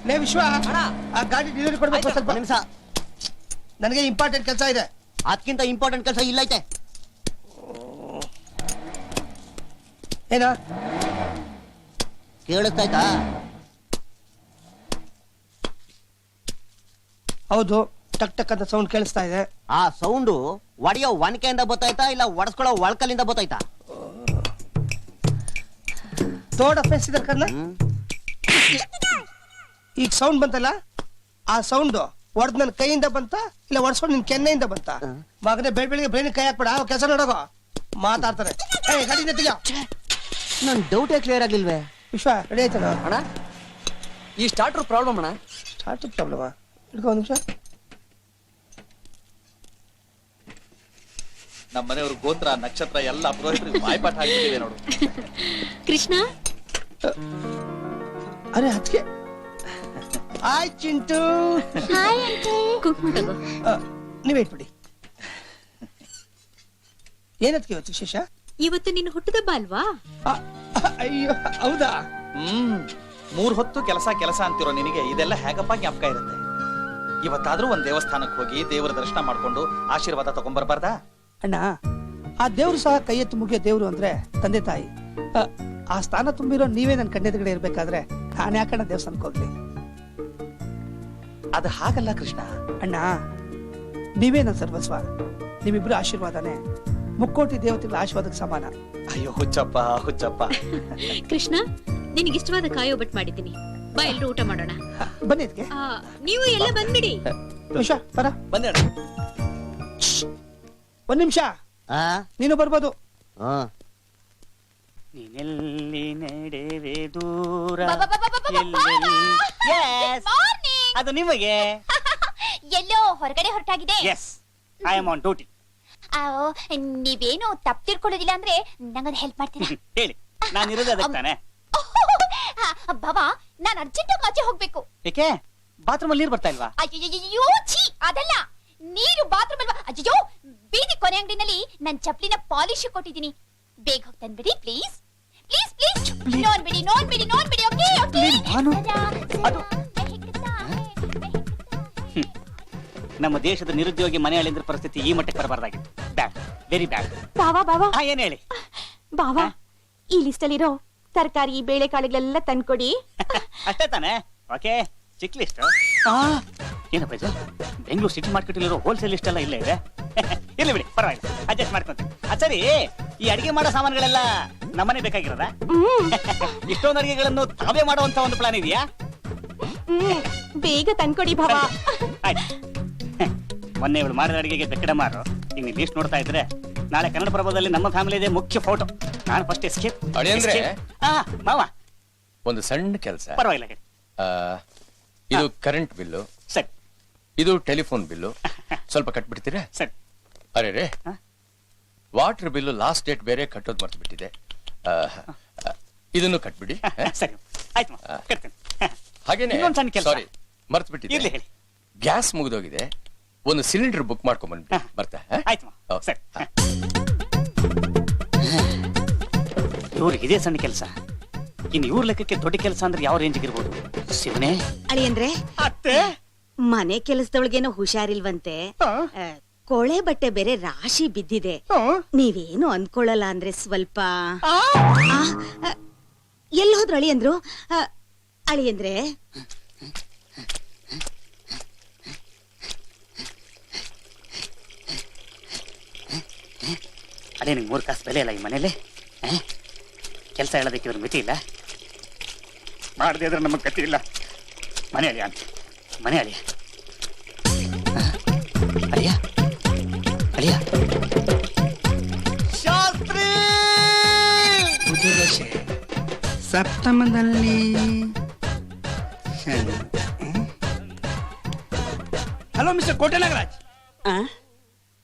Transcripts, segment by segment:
ಲೇ ವಿಶ್ವ, ಆ ಗಾಡಿ ಡೆಲಿವರಿ ಕೊಡ್ಬೇಕು. ಸ್ವಲ್ಪ ನಿಮಿಷ, ನನಗೆ ಇಂಪಾರ್ಟೆಂಟ್ ಕೆಲಸ ಇದೆ. ಅದಕ್ಕಿಂತ ಇಂಪಾರ್ಟೆಂಟ್ ಕೆಲಸ ಇಲ್ಲ ಐತೆ. ಏನ ಕೇಳಿಸ್ತಾಯ್ತಾ? ಹೌದು, ಟಕ್ ಟಕ್ ಅಂತ ಸೌಂಡ್ ಕೇಳಿಸ್ತಾ ಇದೆ. ಆ ಸೌಂಡು ಒಡೆಯೋ ಒನಕೆಯಿಂದ ಬತ್ತಾಯ್ತಾ ಇಲ್ಲ ಒಡಸ್ಕೊಳ್ಳೋ ಒಳಕಲ್ಲಿಂದ ಬತ್ತಾಯ್ತಾ? ತೋಡ ಫೇಸ್ ಇದರ್ ಕರ್ಲ. ಈಗ ಸೌಂಡ್ ಬಂತಲ್ಲ, ಆ ಸೌಂಡ್ ಒಡ್ದ್ ನನ್ನ ಕೈಯಿಂದ ಬಂತ ಇಲ್ಲ ಒಡ್ಸ್ಕೊಂಡು ನಿನ್ ಕೆನ್ನೆಯಿಂದ ಬಂತ? ಮಗನೇ ಬೆಳಿಗ್ಗೆ ಬ್ರೈನ್ ಕೈ ಹಾಕ್ಬೇಡ, ಕೆಲಸ ನೋಡೋಗೋ. ಮಾತಾಡ್ತಾರೆ. ಗಾಡಿ ತೆಗಿಯೋ. ನನ್ ಡೌಟೇ ಕ್ಲಿಯರ್ ಆಗ್ಲಿಲ್ವೇ? ವಿಶ್ವ ರೆಡಿ ಆಯ್ತಲ್ಲ ಅಣ್ಣ, ಈ ಸ್ಟಾರ್ಟರ್ ಪ್ರಾಬ್ಲಮ್ ಅಣ್ಣ. ಸ್ಟಾರ್ಟ್ ಪ್ರಾಬ್ಲಮಾ? ಹಿಡ್ಕೊ ಒಂದು ನಿಮಿಷ. ನಮ್ಮ ಮನೆಯವರು ಗೋತ್ರ ನಕ್ಷತ್ರ ಎಲ್ಲ ಪುರೋಹಿತರಿಗೆ ಬಾಯ್ಪಾಠ ಆಗಿಬಿಟ್ಟಿದೆ ನೋಡು. ಕೃಷ್ಣ, ಅರೆ ಅದಕ್ಕೆ ಹಾಯ್ ಚಿಂಟು. ಕುಂಕುಮ ತಗೋ. ನೀವೇ ಇಟ್ಬಿಡಿ. ಏನದಕ್ಕೆ ಇವತ್ತು ವಿಶೇಷ? ಇವತ್ತು ನಿನ್ನ ಹುಟ್ಟದಬ್ಬ ಅಲ್ವಾ? ಅಯ್ಯೋ ಹೌದಾ? 3 ಹೊತ್ತು ಕೆಲಸ ಅಂತಿರೋ ನಿನಗೆ ಇದೆಲ್ಲ ಹೇಗಪ್ಪ ಜ್ಞಾಪಕ ಇರುತ್ತೆ? ಇವತ್ತಾದ್ರೂ ಒಂದ್ ದೇವಸ್ಥಾನಕ್ಕೆ ಹೋಗಿ ದೇವರ ದರ್ಶನ ಮಾಡ್ಕೊಂಡು ಆಶೀರ್ವಾದ ತಗೊಂಡ್ಬರ್ಬಾರ್ದಾ? ಅಣ್ಣ, ಆ ದೇವ್ರು ಸಹ ಕೈ ಎತ್ತು ಮುಗಿಯೋ ದೇವ್ರು ಅಂದ್ರೆ ತಂದೆ ತಾಯಿ. ಆ ಸ್ಥಾನ ತುಂಬಿರೋ ನೀವೇ ನನ್ನ ಕಣ್ಣೆದುರುಗಡೆ ಇರ್ಬೇಕಾದ್ರೆ ನಾನು ಯಾಕಣ್ಣ ದೇವಸ್ಥಾನಕ್ಕೆ ಹೋಗ್ಲಿ? ಅದು ಹಾಗಲ್ಲ ಕೃಷ್ಣ. ಅಣ್ಣ, ನೀವೇ ನನ್ನ ಸರ್ವಸ್ವ. ನಿಮ್ಮಿಬ್ರು ಆಶೀರ್ವಾದನೇ ಮುಕ್ಕೋಟಿ ದೇವತೆಗಳ ಆಶೀರ್ವಾದಕ್ಕೆ ಸಮಾನ. ಅಯ್ಯೋ ಹುಚ್ಚಪ್ಪ. ಕೃಷ್ಣ, ನಿನಗೆ ಇಷ್ಟವಾದ ಕಾಯಿ ಒಬ್ಬಟ್ಟು ಮಾಡಿದ್ದೀನಿ. ಬಾ, ಎಲ್ರು ಊಟ ಮಾಡೋಣ. ಬನ್ನಿ ಇದಕ್ಕೆ. ನೀವು ಎಲ್ಲ ಬಂದ್ಬಿಡಿ. ವಿಶ್ವ ಬರ. ಬನ್ನಿ ಅಣ್ಣ. ಒಂದ್ ನಿಮಿಷ, ನೀನು ಬರ್ಬೋದು. ನೀನೆಲ್ಲಿ ನಡೆವೆ ದೂರ. ಅದು ನಿಮಗೆ. ಎಲ್ಲೋ ಹೊರಗಡೆ ಹೊರಟಾಗಿದೆ. Yes, I am on duty. ನೀವೇನು ತಪ್ಪು ತಿಳ್ಕೊಳ್ಳೋದಿಲ್ಲ ಅಂದ್ರೆ ನಂಗೊಂದು ಹೆಲ್ಪ್ ಮಾಡ್ತೀರಾ? ಹೇಳಿ, ನಾನು ಇರೋದು ಅದಕ್ಕೆ ತಾನೆ. ಬಾಬಾ, ನಾನು ಅರ್ಜೆಂಟ್ ಆಚೆ ಹೋಗ್ಬೇಕು. ಏಕೆ? ಬಾತ್ರೂಮ್ ಅಲ್ಲಿ ನೀರು ಬರ್ತಾ ಇಲ್ವಾ? ಅಯ್ಯೋ ಛೀ, ಅದಲ್ಲ. ನೀರು ಬಾತ್ರೂಮ್ ಅಲ್ವಾ? ಅಯ್ಯೋ, ಬೀದಿ ಕೊನೆ ಅಂಗಡಿನಲ್ಲಿ ನನ್ ಚಪ್ಲಿನ ಪಾಲಿಶ್ ಕೊಟ್ಟಿದ್ದೀನಿ. ಬೇಗ ಹೋಗಿ ತಂದ್ಬಿಡಿ ಪ್ಲೀಸ್. ನೋಡ್ಬಿಡಿ. ಓಕೆ. ನಮ್ಮ ದೇಶದ ನಿರುದ್ಯೋಗಿ ಮನೆಯಲ್ಲಿಂದ್ರ ಪರಿಸ್ಥಿತಿ ಈ ಮಟ್ಟಕ್ಕೆ ಬರಬಾರ್ದಾಗಿತ್ತು. ಬ್ಯಾಡ್, ವೆರಿ ಬ್ಯಾಡ್. ಬಾವಾ ಏನ್ ಹೇಳಿ? ಬಾವಾ, ಈ ಲಿಸ್ಟ್ ಅಲ್ಲಿರೋ ತರಕಾರಿ ಬೇಳೆಕಾಳುಗಳೆಲ್ಲ ತಂದ್ಕೊಡಿ. ಅಷ್ಟೇ ತಾನೆ? ಓಕೆ, ಚಿಕ್ ಲಿಸ್ಟ್. ಏನಪ್ಪ ಇದು? ಬೆಂಗಳೂರು ಸಿಟಿ ಮಾರ್ಕೆಟ್ ಇರೋ ಹೋಲ್ಸೇಲ್ ಲಿಸ್ಟ್ ಎಲ್ಲ ಇಲ್ಲೇ ಇದೆ. ಇರ್ಲಿ ಬಿಡಿ, ಪರವಾಗಿಲ್ಲ, ಅಡ್ಜಸ್ಟ್ ಮಾಡ್ಕೊಂತೀನಿ. ಸರಿ, ಈ ಅಡಿಗೆ ಮಾಡೋ ಸಾಮಾನುಗಳೆಲ್ಲ ನಮ್ಮನೆ ಬೇಕಾಗಿರೋದ? ಇಷ್ಟೊಂದು ಅಡಿಗೆಗಳನ್ನು ತಾವೇ ಮಾಡುವಂತ ಒಂದು ಪ್ಲಾನ್ ಇದೆಯಾ? ಬೇಗ ತಂದ್ಕೊಡಿ ಬಾವಾ. ಆಯ್ತು. ಮೊನ್ನೆ ಇವಳು ಮಾಡಿದ ಅಡಿಗೆಗೆ ಬೆಕ್ಕಡ ಮಾರು. ಈಗ ನೀವು ಲಿಸ್ಟ್ ನೋಡ್ತಾ ಇದ್ರೆ ನಾಳೆ ಕನ್ನಡ ಪ್ರಭದಲ್ಲಿ ನಮ್ಮ ಫ್ಯಾಮಿಲಿ ಇದೆ ಮುಖ್ಯ ಫೋಟೋ. ನಾನು ಫಸ್ಟ್ ಎಸ್ಕೇಪ್. ಅಡಿಯಂದ್ರೆ ಮಾವ, ಒಂದು ಸಣ್ಣ ಕೆಲಸ. ಪರವಾಗಿಲ್ಲ. ಇದು ಕರೆಂಟ್ ಬಿಲ್ಲು, ಸರಿ. ಇದು ಟೆಲಿಫೋನ್ ಬಿಲ್ಲು, ಸ್ವಲ್ಪ ಕಟ್ಬಿಡ್ತೀರಾ? ಸರಿ. ಅರೆ ರೇ, ವಾಟರ್ ಬಿಲ್ಲು ಲಾಸ್ಟ್ ಡೇಟ್ ಬೇರೆ ಕಟ್ಟೋದು ಮರ್ತು ಬಿಟ್ಟಿದೆ. ಇದನ್ನು ಕಟ್ಬಿಡಿ. ಸರಿ, ಆಯ್ತು, ಕಟ್ತೀನಿ. ಹಾಗೇನೆ ಇನ್ನೊಂದು ಸಣ್ಣ ಕೆಲಸ. ಸಾರಿ, ಮರ್ತು ಬಿಟ್ಟಿದೆ. ಇರ್ಲಿ, ಹೇಳಿ. ಗ್ಯಾಸ್ ಮುಗಿದೋಗಿದೆ, ಒಂದು ಸಿಲಿಂಡರ್ ಬುಕ್ ಮಾಡ್ಕೊಂಡ್ ಬಂದ್ಬಿಡಿ. ಬರ್ತಾ? ಆಯ್ತು, ಸರಿ. ಇವ್ರಿಗೆ ಇದೇ ಸಣ್ಣ ಕೆಲಸ, ಇನ್ನು ಇವ್ರ ಲೆಕ್ಕಕ್ಕೆ ದೊಡ್ಡ ಕೆಲಸ ಅಂದ್ರೆ ಯಾವ ರೇಂಜ್ ಇರ್ಬೋದು? ಶಿವನೇ. ಅಳಿಯಂದ್ರೆ, ಅತ್ತೆ, ಮನೆ ಕೆಲಸದೊಳಗೇನೋ ಹುಷಾರಿಲ್ವಂತೆ. ಕೊಳೆ ಬಟ್ಟೆ ಬೇರೆ ರಾಶಿ ಬಿದ್ದಿದೆ. ನೀವೇನು ಅಂದ್ಕೊಳ್ಳಲ್ಲ ಅಂದ್ರೆ ಸ್ವಲ್ಪ. ಎಲ್ಲಿ ಹೋದ್ರು ಅಳಿಯಂದ್ರು? ಅಳಿಯಂದ್ರೆ, ಅದೇ ನಿಂಗೆ 3 ಕಾಸು ಬೆಲೆ ಇಲ್ಲ ಈ ಮನೇಲಿ. ಕೆಲಸ ಹೇಳೋದಕ್ಕೆ ಇವ್ರ ಮಿತಿ ಇಲ್ಲ. ಮಾಡದೇ ಇದ್ರೆ ನಮಗೆ ಗತಿ ಇಲ್ಲ. ಮನೆ ಅಳಿಯ ಅಂತ, ಮನೆ ಅಳಿಯ. ಅಳಿಯ ಅಳಿಯ ಶಾಸ್ತ್ರಿ. ಸಪ್ತಮದಲ್ಲಿ ಹಲೋ ಮಿಸ್ಟರ್ ಕೋಟೆ ನಾಗರಾಜ್.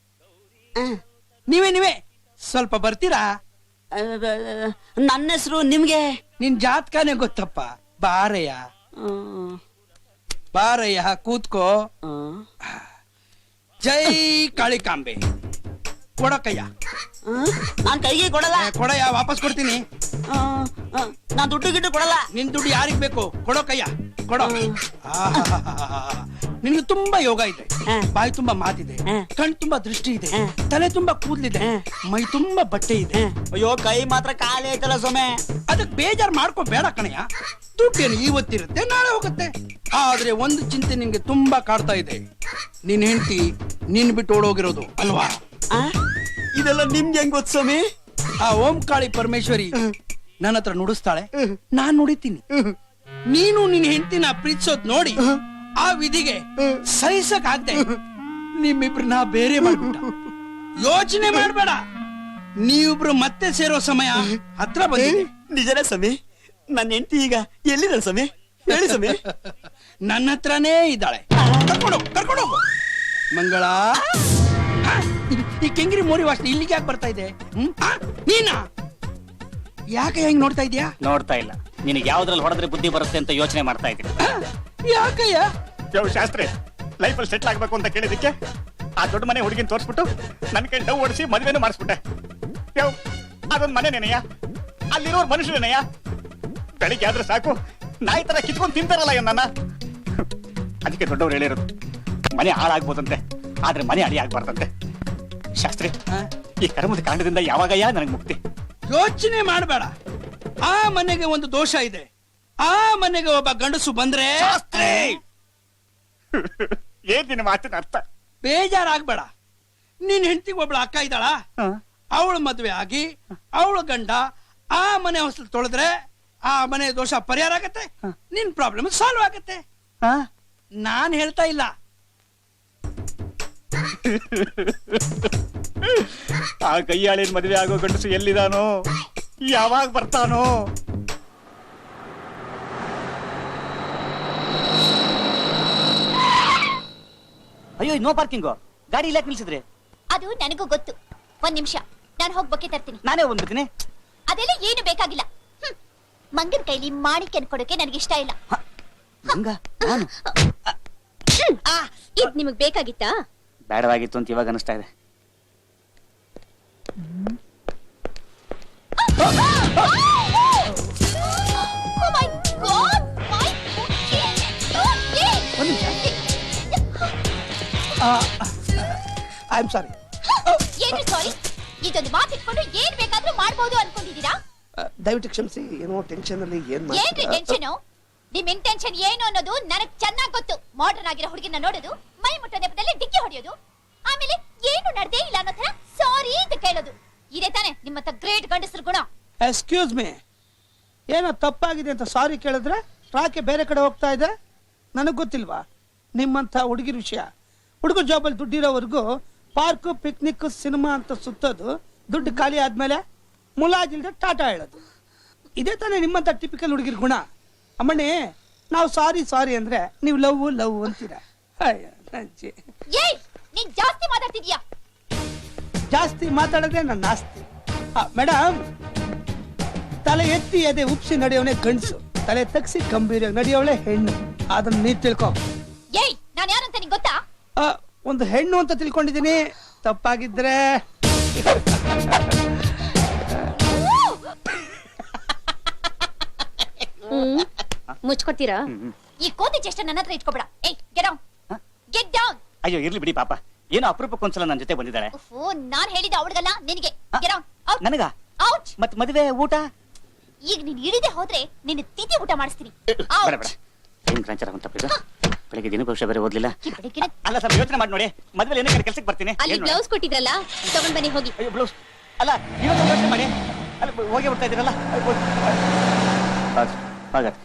ನೀವೇ ಸ್ವಲ್ಪ ಬರ್ತೀರಾ? ನನ್ನ ಹೆಸರು ನಿಮ್ಗೆ? ನಿನ್ ಜಾತಕನೇ ಗೊತ್ತಪ್ಪ. ಬಾರಯ್ಯ ಕೂತ್ಕೋ. ಜೈ ಕಾಳಿಕಾಂಬೆ. ಕೊಡಕ್ಕಯ್ಯ. ನಾನ್ ಕೈಗೆ ಕೊಡಲ್ಲ. ಕೊಡಯ್ಯ, ವಾಪಸ್ ಕೊಡ್ತೀನಿ. ನಾನ್ ದುಡ್ಡು ಗಿಟ್ಟು ಕೊಡಲ್ಲ. ನಿನ್ ದುಡ್ಡು ಯಾರಿಗ್ ಬೇಕು? ಕೊಡೋಕಯ್ಯ, ಕೊಡೋ. ನಿನ್ಗೆ ತುಂಬಾ ಯೋಗ ಇದೆ, ಬಾಯಿ ತುಂಬಾ ಮಾತಿದೆ, ಕಣ್ ತುಂಬಾ ದೃಷ್ಟಿ ಇದೆ, ತಲೆ ತುಂಬಾ ಕೂದ್ಲಿದೆ, ಮೈ ತುಂಬಾ ಬಟ್ಟೆ ಇದೆ. ಅಯ್ಯೋ, ಕೈ ಮಾತ್ರ ಖಾಲಿ ಐತಲ್ಲ ಸೊಮೆ. ಅದಕ್ ಬೇಜಾರ್ ಮಾಡ್ಕೋಬೇಡ ಕಣಯ್ಯ. ದುಡ್ಡೇನು ಇವತ್ತಿರುತ್ತೆ, ನಾಳೆ ಹೋಗುತ್ತೆ. ಆದ್ರೆ ಒಂದು ಚಿಂತೆ ನಿನ್ಗೆ ತುಂಬಾ ಕಾಡ್ತಾ ಇದೆ. ನಿನ್ ಹೆಂಡತಿ ನಿನ್ ಬಿಟ್ಟು ಓಡೋಗಿರೋದು ಅಲ್ವಾ? ಇದೆಲ್ಲ ನಿಮ್ಗೆ ಹೆಂಗ್ ಗೊತ್ತು ಸ್ವಾಮಿ? ಆ ಓಂಕಾಳಿ ಪರಮೇಶ್ವರಿ ನನ್ನ ಹತ್ರ ನುಡಿಸ್ತಾಳೆ, ನಾನ್ ನುಡಿತೀನಿ. ನೀನು ನಿನ್ ಹೆಂಡತಿನ ಪ್ರೀತಿಸೋದ್ ನೋಡಿ ಆ ವಿಧಿಗೆ ಸಹಿಸಕ್ ಆಗ್ದೆ ನಿಮ್ಮಿಬ್ರನ್ನ ಬೇರೆ ಮಾಡ್ಬಿಟ್ಟ. ಯೋಚನೆ ಮಾಡ್ಬೇಡ, ನೀವಿಬ್ರು ಮತ್ತೆ ಸೇರೋ ಸಮಯ ಹತ್ರ ಬಂದಿದೆ. ನಿಜನೇ ಸ್ವಾಮಿ. ನನ್ನ ಹೆಂಡತಿ ಈಗ ಎಲ್ಲಿದ್ದಾಳೆ ಸ್ವಾಮಿ? ಹೇಳಿ ಸ್ವಾಮಿ. ನನ್ನ ಹತ್ರನೇ ಇದ್ದಾಳೆ. ಕರ್ಕೊಂಡು ಹೋಗು ಮಂಗಳ. ಈ ಕೆಂಗಿರಿ ಮೋರಿ ವಾಸನೆ ಇಲ್ಲಿಗೆ ಯಾಕೆ ಬರ್ತಾ ಇದೆ? ನೀನಾ? ಯಾಕೆ ಹೆಂಗ್ ನೋಡ್ತಾ ಇದೀಯಾ? ನೋಡ್ತಾ ಇಲ್ಲ, ನಿನಗೆ ಯಾವ್ದ್ರಲ್ಲಿ ಹೊಡೆದ್ರೆ ಬುದ್ಧಿ ಬರುತ್ತೆ ಅಂತ ಯೋಚನೆ ಮಾಡ್ತಾ ಇದ್ದೀನಿ. ಯಾಕಯ್ಯ? ಶಾಸ್ತ್ರಿ, ಲೈಫಲ್ಲಿ ಸೆಟ್ಲ್ ಆಗ್ಬೇಕು ಅಂತ ಕೇಳಿದಕ್ಕೆ ಆ ದೊಡ್ಡ ಮನೆ ಹುಡುಗಿನ ತೋರಿಸ್ಬಿಟ್ಟು ನನ್ನ ಕೈ ಡವ್ ಓಡಿಸಿ ಮದುವೆನೂ ಮಾಡಿಸ್ಬಿಟ್ಟೆ. ಅದೊಂದ್ ಮನೆನೇನಯ್ಯ, ಅಲ್ಲಿರೋರ್ ಮನುಷ್ಯನೇನಯ್ಯ. ಬೆಳಿಗ್ಗೆ ಆದ್ರೆ ಸಾಕು ನಾಯಿ ತರ ಕಿತ್ಕೊಂಡು ತಿಂತಾರಲ್ಲ ನನ್ನ. ಅದಕ್ಕೆ ದೊಡ್ಡವ್ರು ಹೇಳಿರೋದು, ಮನೆ ಹಾಳಾಗ್ಬೋದಂತೆ ಆದ್ರೆ ಮನೆ ಅಡಿ ಆಗ್ಬಾರ್ದಂತೆ. ಶಾಸ್ತ್ರಿ, ಈ ಕರ್ಮದ ಕಾರಣದಿಂದ ಯಾವಾಗಯ್ಯ ನನಗೆ ಮುಕ್ತಿ? ಯೋಚನೆ ಮಾಡಬೇಡ. ಆ ಮನೆಗೆ ಒಂದು ದೋಷ ಇದೆ. ಆ ಮನೆಗೆ ಒಬ್ಬ ಗಂಡಸು ಬಂದ್ರೆ ಏನ್ ನಿನ್ನ ಮಾತಿನ ಅರ್ಥ? ಬೇಜಾರಾಗ್ಬೇಡ. ನಿನ್ ಹೆಂಡತಿಗೆ ಒಬ್ಳ ಅಕ್ಕ ಇದ್ದಾಳ, ಅವಳ ಮದ್ವೆ ಆಗಿ ಅವಳ ಗಂಡ ಆ ಮನೆ ಹೊಸಲು ತೊಳೆದ್ರೆ ಆ ಮನೆ ದೋಷ ಪರಿಹಾರ ಆಗತ್ತೆ, ನಿನ್ ಪ್ರಾಬ್ಲಮ್ ಸಾಲ್ವ್ ಆಗತ್ತೆ. ನಾನ್ ಹೇಳ್ತಾ ಇಲ್ಲ. ಆ ಕೈಯಾಳಿನ ಮದುವೆ ಆಗೋ ಗಂಡಸು ಎಲ್ಲಿದಾನೋ, ಯಾವಾಗ ಬರ್ತಾನೋ? ಅಯ್ಯೋ, ನೋ ಪಾರ್ಕಿಂಗು. ಗಾಡಿ ಇಲ್ಲ ನಿಲ್ಸಿದ್ರಿ? ಅದು ನನಗೂ ಗೊತ್ತು. ಒಂದ್ ನಿಮಿಷ, ನಾನು ಹೋಗಿ ಬೊಕ್ಕೆ ತರ್ತೀನಿ. ನಾನೇ ಬಂದ್ಬಿಡ್ತೀನಿ. ಅದೆಲ್ಲ ಏನು ಬೇಕಾಗಿಲ್ಲ. ಮಂಗನ್ ಕೈಲಿ ಮಾಣಿಕ್ಯನ್ ಕೊಡೋಕೆ ನನಗಿಷ್ಟ ಇಲ್ಲ. ಇದ್ ನಿಮಗ್ ಬೇಕಾಗಿತ್ತಾ? ಬೇಡವಾಗಿತ್ತು ಅಂತ ಇವಾಗ ಅನಿಸ್ತಾ ಇದೆ. I am sorry. ಏನು ಸಾರಿ? ಇದೊಂದು ಮಾತು ಇಟ್ಕೊಂಡು ಏನ್ ಬೇಕಾದ್ರೂ ಮಾಡ್ಬೋದು ಅನ್ಕೊಂಡಿದೀರಾ? ದಯವಿಟ್ಟು ಕ್ಷಮಿಸಿ, ಏನೋ ಟೆನ್ಷನ್ ಅಲ್ಲಿ ಏನ್ರಿ ಟೆನ್ಷನ್? ನಿಮ್ ಇಂಟೆನ್ಷನ್ ಏನು ಅನ್ನೋದು ನನಗ್ ಚೆನ್ನಾಗ್ ಗೊತ್ತು. ಮಾಡರ್ನ್ ಆಗಿರೋ ಹುಡುಗಿನ ನೋಡೋದು, ಮೈ ಮುಟ್ಟೋ ನೆಪದಲ್ಲಿ ಡಿಕ್ಕಿ ಹೊಡೆಯೋದು, ಆಮೇಲೆ ಏನು ನಡ್ದೇ ಇಲ್ಲ ಅನ್ನೋ ತರ ಸಾರಿ ಅಂತ ಕೇಳೋದು. ಇದೇ ತಾನೆ ನಿಮ್ಮತ್ತ ಗ್ರೇಟ್ ಗಂಡಸರ ಗುಣ. ಎಕ್ಸ್ಕ್ಯೂಸ್ ಮೀ, ಏನೋ ತಪ್ಪಾಗಿದೆ ಅಂತ ಸಾರಿ ಕೇಳಿದ್ರೆ ರಾಕೆ ಬೇರೆ ಕಡೆ ಹೋಗ್ತಾ ಇದೆ. ನನಗ್ ಗೊತ್ತಿಲ್ವಾ ನಿಮ್ಮಂತ ಹುಡುಗಿರ ವಿಷಯ? ಹುಡುಗರ ಜಾಬಲ್ಲಿ ದುಡ್ಡಿರೋವರೆಗೂ ಪಾರ್ಕು, ಪಿಕ್ನಿಕ್, ಸಿನಿಮಾ ಅಂತ ಸುತ್ತೋದು, ದುಡ್ಡು ಖಾಲಿ ಆದ್ಮೇಲೆ ಮುಲಾಜಿಲ್ದೆ ಟಾಟಾ ಹೇಳೋದು. ಇದೇ ತಾನೇ ನಿಮ್ಮಂತ ಟಿಪಿಕಲ್ ಹುಡುಗಿರ ಗುಣ. ಅಮ್ಮಣ್ಣಿ, ನಾವು ಸಾರಿ ಸಾರಿ ಅಂದ್ರೆ ನೀವು ಲವ್ ಲವ್ ಅಂತೀರಾ. ಏಯ್, ನೀನ್ ಜಾಸ್ತಿ ಮಾತಾಡ್ತಿದ್ಯಾ. ಜಾಸ್ತಿ ಮಾತಾಡೋದೇ ನನ್ನ ಆಸ್ತಿ. ಮೇಡಮ್, ತಲೆ ಎತ್ತಿ ಎದೆ ಉಪ್ಸಿ ನಡೆಯೋನೆ ಗಂಡಸು, ತಲೆ ತಗ್ಸಿ ಗಂಭೀರ ನಡೆಯೋಳೆ ಹೆಣ್ಣು. ಅದನ್ನ ನೀ ತಿಳ್ಕೊ. ಏಯ್, ನಾನ್ ಯಾರಂತ ನಿಂಗೆ ಗೊತ್ತಾ? ಒಂದು ಹೆಣ್ಣು ಅಂತ ತಿಳ್ಕೊಂಡಿದ್ದೀನಿ. ತಪ್ಪಾಗಿದ್ರೆ ಮುಚ್ಕೊತೀರಾ? ಈ ಕೋತಿ ಚೇಷ್ಟ ನನ್ನ ಹತ್ರ ಇಟ್ಕೋಬೇಡ. ಏಯ್, ಗೆಟ್ ಡೌನ್, ಗೆಟ್ ಡೌನ್. ಅಯ್ಯೋ, ಇರ್ಲಿ ಬಿಡಿ ಪಾಪ, ಏನೋ ಅಪರೂಪಕ್ಕೊಂದ್ಸಲ ನನ್ನ ಜೊತೆ ಬಂದಿದ್ದಾಳೆ. ನಾನ್ ಹೇಳಿದ ಅವಳಿಗಲ್ಲ, ನಿನಗೆ. Get down, out. ನನಗ? ಔಟ್. ಮತ್ ಮದುವೆ ಊಟ? ಈಗ ನೀನ್ ಇಳಿದೆ ಹೋದ್ರೆ ನಿನ್ನ ತಿಥಿ ಊಟ ಮಾಡಿಸ್ತೀನಿ. ಬೇಡ ಬೇಡ, ಏನ್ ಗ್ರಾಂಚಾರ ಅಂತ ಬೆಳಿಗ್ಗೆ ದಿನ ಭವಿಷ್ಯ ಬೇರೆ ಓದ್ಲಿಲ್ಲ. ಅಲ್ಲ ಸರ್, ಯೋಚನೆ ಮಾಡಿ ನೋಡಿ, ಮದ್ವೆ ಏನಕ್ಕೆ ಕೆಲಸಕ್ಕೆ ಬರ್ತೀನಿ. ಅಲ್ಲಿ ಬ್ಲೌಸ್ ಕೊಟ್ಟಿದ್ರಲ್ಲ, ತಗೊಂಡ್ ಬನ್ನಿ ಹೋಗಿ. ಅಯ್ಯೋ, ಬ್ಲೌಸ್ ಅಲ್ಲ, ಯೋಚನೆ ಮಾಡಿ. ಅಲ್ಲಿ ಹೋಗಿ ಬಿಡ್ತಾ ಇದ್ದೀರಲ್ಲ.